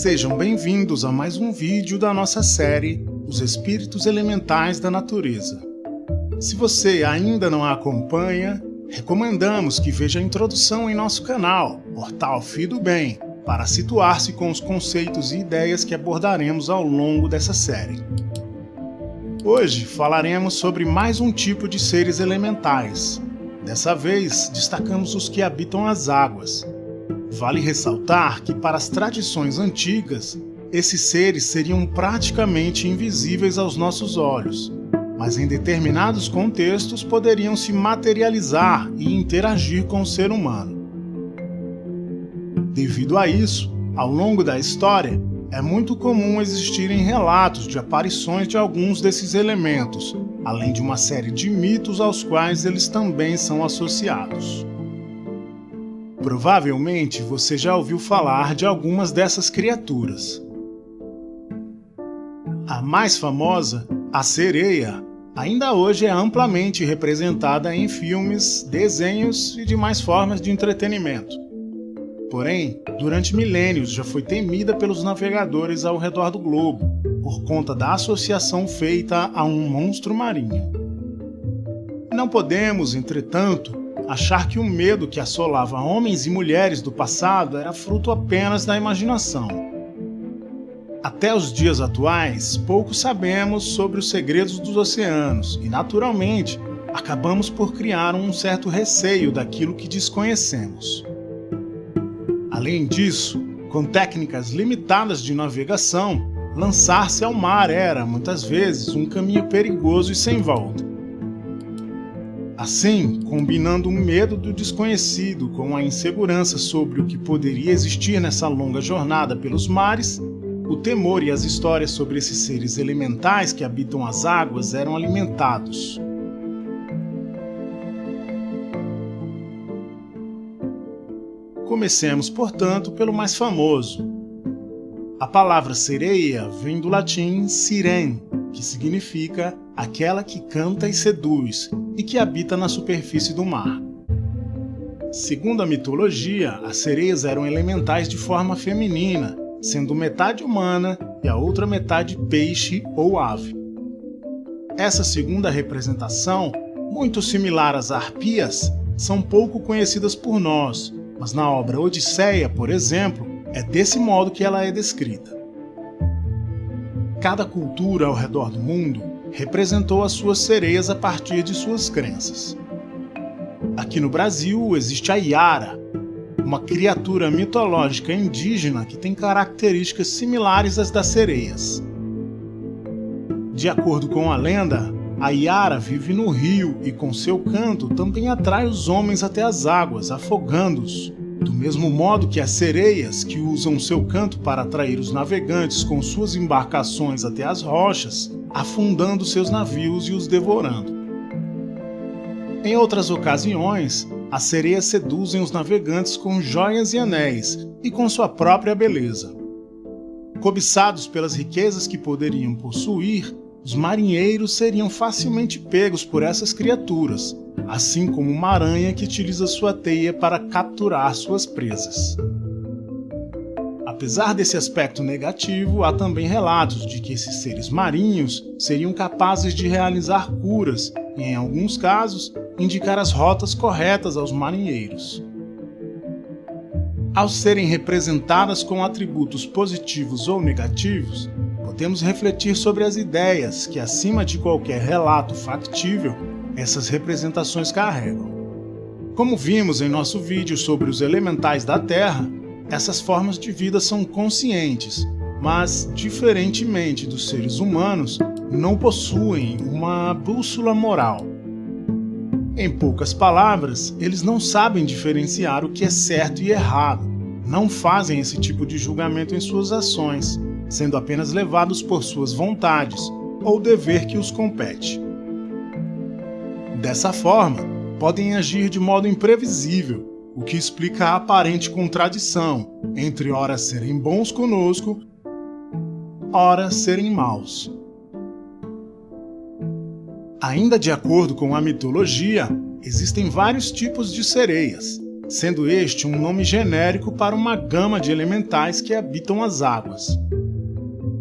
Sejam bem-vindos a mais um vídeo da nossa série Os Espíritos Elementais da Natureza. Se você ainda não a acompanha, recomendamos que veja a introdução em nosso canal, Portal Fio do Bem, para situar-se com os conceitos e ideias que abordaremos ao longo dessa série. Hoje falaremos sobre mais um tipo de seres elementais. Dessa vez, destacamos os que habitam as águas. Vale ressaltar que, para as tradições antigas, esses seres seriam praticamente invisíveis aos nossos olhos, mas em determinados contextos poderiam se materializar e interagir com o ser humano. Devido a isso, ao longo da história, é muito comum existirem relatos de aparições de alguns desses elementos, além de uma série de mitos aos quais eles também são associados. Provavelmente você já ouviu falar de algumas dessas criaturas. A mais famosa, a sereia, ainda hoje é amplamente representada em filmes, desenhos e demais formas de entretenimento. Porém, durante milênios já foi temida pelos navegadores ao redor do globo, por conta da associação feita a um monstro marinho. Não podemos, entretanto, achar que o medo que assolava homens e mulheres do passado era fruto apenas da imaginação. Até os dias atuais, pouco sabemos sobre os segredos dos oceanos e, naturalmente, acabamos por criar um certo receio daquilo que desconhecemos. Além disso, com técnicas limitadas de navegação, lançar-se ao mar era, muitas vezes, um caminho perigoso e sem volta. Assim, combinando o medo do desconhecido com a insegurança sobre o que poderia existir nessa longa jornada pelos mares, o temor e as histórias sobre esses seres elementais que habitam as águas eram alimentados. Comecemos, portanto, pelo mais famoso. A palavra sereia vem do latim sirene, que significa aquela que canta e seduz e que habita na superfície do mar. Segundo a mitologia, as sereias eram elementais de forma feminina, sendo metade humana e a outra metade peixe ou ave. Essa segunda representação, muito similar às arpias, são pouco conhecidas por nós, mas na obra Odisseia, por exemplo, é desse modo que ela é descrita. Cada cultura ao redor do mundo representou as suas sereias a partir de suas crenças. Aqui no Brasil existe a Yara, uma criatura mitológica indígena que tem características similares às das sereias. De acordo com a lenda, a Yara vive no rio e com seu canto também atrai os homens até as águas, afogando-os, do mesmo modo que as sereias, que usam seu canto para atrair os navegantes com suas embarcações até as rochas, afundando seus navios e os devorando. Em outras ocasiões, as sereias seduzem os navegantes com joias e anéis e com sua própria beleza. Cobiçados pelas riquezas que poderiam possuir, os marinheiros seriam facilmente pegos por essas criaturas, assim como uma aranha que utiliza sua teia para capturar suas presas. Apesar desse aspecto negativo, há também relatos de que esses seres marinhos seriam capazes de realizar curas e, em alguns casos, indicar as rotas corretas aos marinheiros. Ao serem representadas com atributos positivos ou negativos, podemos refletir sobre as ideias que, acima de qualquer relato factível, essas representações carregam. Como vimos em nosso vídeo sobre os elementais da Terra, essas formas de vida são conscientes, mas, diferentemente dos seres humanos, não possuem uma bússola moral. Em poucas palavras, eles não sabem diferenciar o que é certo e errado, não fazem esse tipo de julgamento em suas ações, sendo apenas levados por suas vontades ou dever que os compete. Dessa forma, podem agir de modo imprevisível, o que explica a aparente contradição entre ora serem bons conosco, ora serem maus. Ainda de acordo com a mitologia, existem vários tipos de sereias, sendo este um nome genérico para uma gama de elementais que habitam as águas.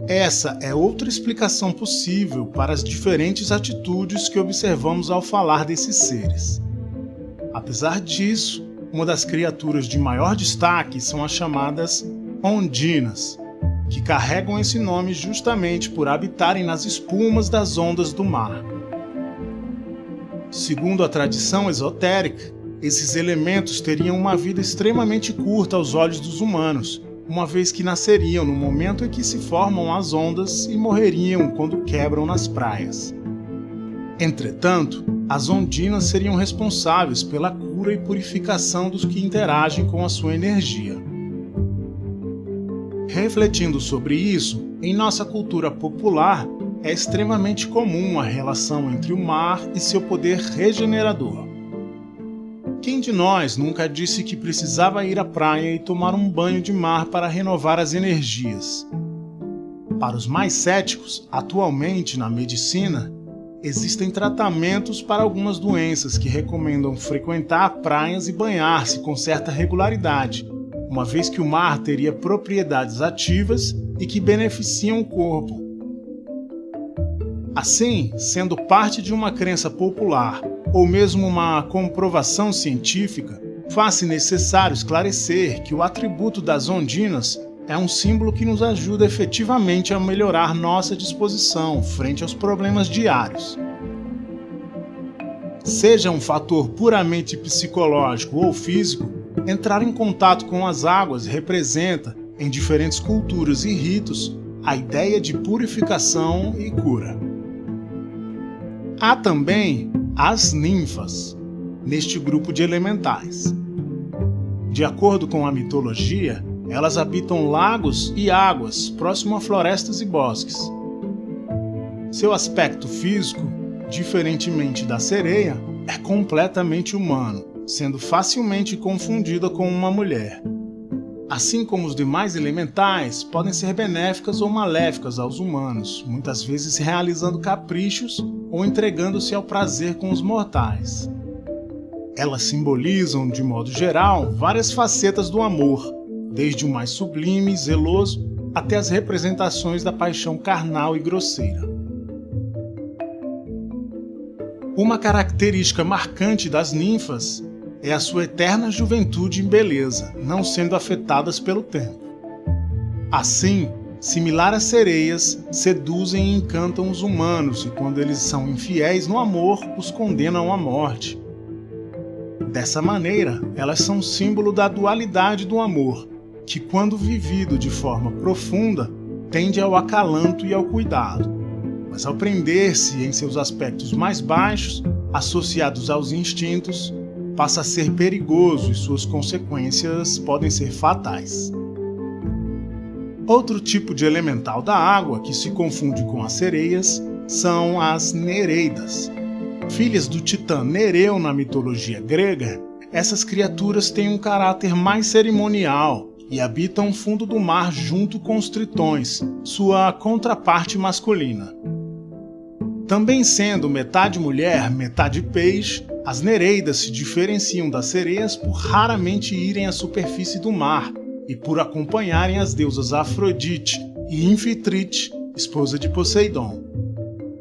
Essa é outra explicação possível para as diferentes atitudes que observamos ao falar desses seres. Apesar disso, uma das criaturas de maior destaque são as chamadas ondinas, que carregam esse nome justamente por habitarem nas espumas das ondas do mar. Segundo a tradição esotérica, esses elementos teriam uma vida extremamente curta aos olhos dos humanos, uma vez que nasceriam no momento em que se formam as ondas e morreriam quando quebram nas praias. Entretanto, as ondinas seriam responsáveis pela cura e purificação dos que interagem com a sua energia. Refletindo sobre isso, em nossa cultura popular, é extremamente comum a relação entre o mar e seu poder regenerador. Quem de nós nunca disse que precisava ir à praia e tomar um banho de mar para renovar as energias? Para os mais céticos, atualmente na medicina, existem tratamentos para algumas doenças que recomendam frequentar praias e banhar-se com certa regularidade, uma vez que o mar teria propriedades ativas e que beneficiam o corpo. Assim, sendo parte de uma crença popular ou mesmo uma comprovação científica, faz-se necessário esclarecer que o atributo das ondinas é um símbolo que nos ajuda efetivamente a melhorar nossa disposição frente aos problemas diários. Seja um fator puramente psicológico ou físico, entrar em contato com as águas representa, em diferentes culturas e ritos, a ideia de purificação e cura. Há também as ninfas, neste grupo de elementais. De acordo com a mitologia, elas habitam lagos e águas próximo a florestas e bosques. Seu aspecto físico, diferentemente da sereia, é completamente humano, sendo facilmente confundida com uma mulher. Assim como os demais elementais, podem ser benéficas ou maléficas aos humanos, muitas vezes realizando caprichos ou entregando-se ao prazer com os mortais. Elas simbolizam, de modo geral, várias facetas do amor, desde o mais sublime e zeloso até as representações da paixão carnal e grosseira. Uma característica marcante das ninfas é a sua eterna juventude e beleza, não sendo afetadas pelo tempo. Assim, similar às sereias, seduzem e encantam os humanos e, quando eles são infiéis no amor, os condenam à morte. Dessa maneira, elas são símbolo da dualidade do amor, que, quando vivido de forma profunda, tende ao acalanto e ao cuidado, mas ao prender-se em seus aspectos mais baixos, associados aos instintos, passa a ser perigoso e suas consequências podem ser fatais. Outro tipo de elemental da água que se confunde com as sereias são as nereidas. Filhas do titã Nereu na mitologia grega, essas criaturas têm um caráter mais cerimonial e habitam o fundo do mar junto com os tritões, sua contraparte masculina. Também sendo metade mulher, metade peixe, as nereidas se diferenciam das sereias por raramente irem à superfície do mar e por acompanharem as deusas Afrodite e Anfitrite, esposa de Poseidon.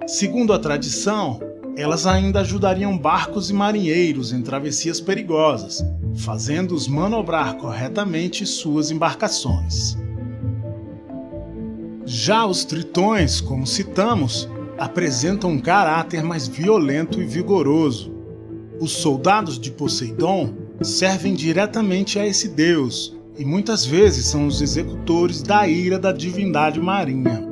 Segundo a tradição, elas ainda ajudariam barcos e marinheiros em travessias perigosas, fazendo-os manobrar corretamente suas embarcações. Já os tritões, como citamos, apresentam um caráter mais violento e vigoroso. Os soldados de Poseidon servem diretamente a esse deus e muitas vezes são os executores da ira da divindade marinha.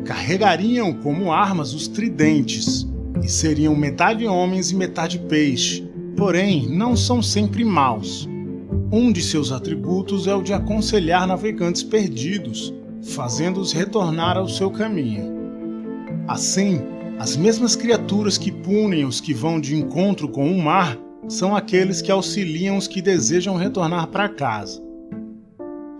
Carregariam como armas os tridentes e seriam metade homens e metade peixe, porém não são sempre maus. Um de seus atributos é o de aconselhar navegantes perdidos, fazendo-os retornar ao seu caminho. Assim, as mesmas criaturas que punem os que vão de encontro com o mar são aqueles que auxiliam os que desejam retornar para casa.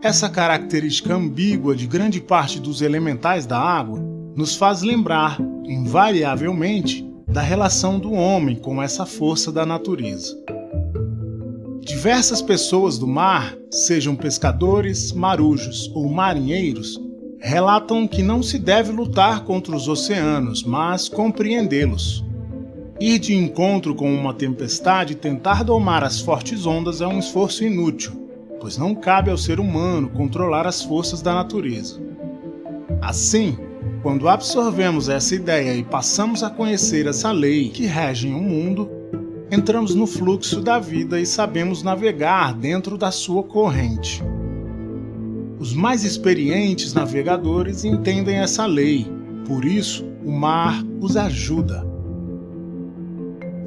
Essa característica ambígua de grande parte dos elementais da água nos faz lembrar, invariavelmente, da relação do homem com essa força da natureza. Diversas pessoas do mar, sejam pescadores, marujos ou marinheiros, relatam que não se deve lutar contra os oceanos, mas compreendê-los. Ir de encontro com uma tempestade e tentar domar as fortes ondas é um esforço inútil, pois não cabe ao ser humano controlar as forças da natureza. Assim, quando absorvemos essa ideia e passamos a conhecer essa lei que rege o mundo, entramos no fluxo da vida e sabemos navegar dentro da sua corrente. Os mais experientes navegadores entendem essa lei, por isso o mar os ajuda.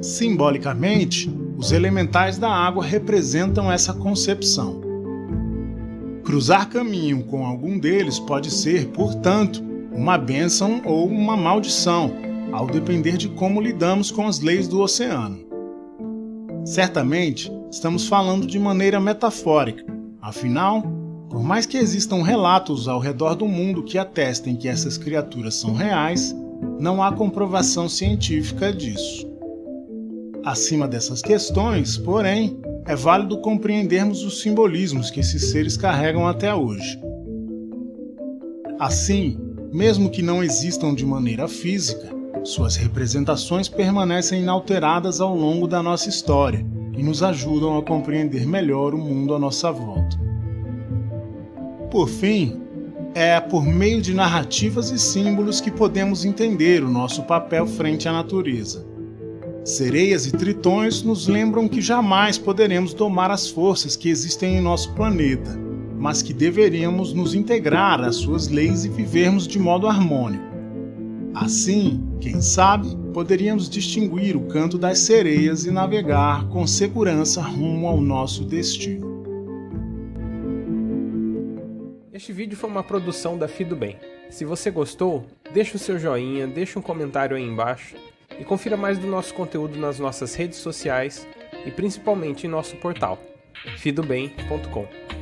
Simbolicamente, os elementais da água representam essa concepção. Cruzar caminho com algum deles pode ser, portanto, uma bênção ou uma maldição, ao depender de como lidamos com as leis do oceano. Certamente, estamos falando de maneira metafórica, afinal, por mais que existam relatos ao redor do mundo que atestem que essas criaturas são reais, não há comprovação científica disso. Acima dessas questões, porém, é válido compreendermos os simbolismos que esses seres carregam até hoje. Assim, mesmo que não existam de maneira física, suas representações permanecem inalteradas ao longo da nossa história e nos ajudam a compreender melhor o mundo à nossa volta. Por fim, é por meio de narrativas e símbolos que podemos entender o nosso papel frente à natureza. Sereias e tritões nos lembram que jamais poderemos domar as forças que existem em nosso planeta, mas que deveríamos nos integrar às suas leis e vivermos de modo harmônico. Assim, quem sabe, poderíamos distinguir o canto das sereias e navegar com segurança rumo ao nosso destino. Este vídeo foi uma produção da Fido Bem. Se você gostou, deixa o seu joinha, deixa um comentário aí embaixo e confira mais do nosso conteúdo nas nossas redes sociais e principalmente em nosso portal, fidobem.com.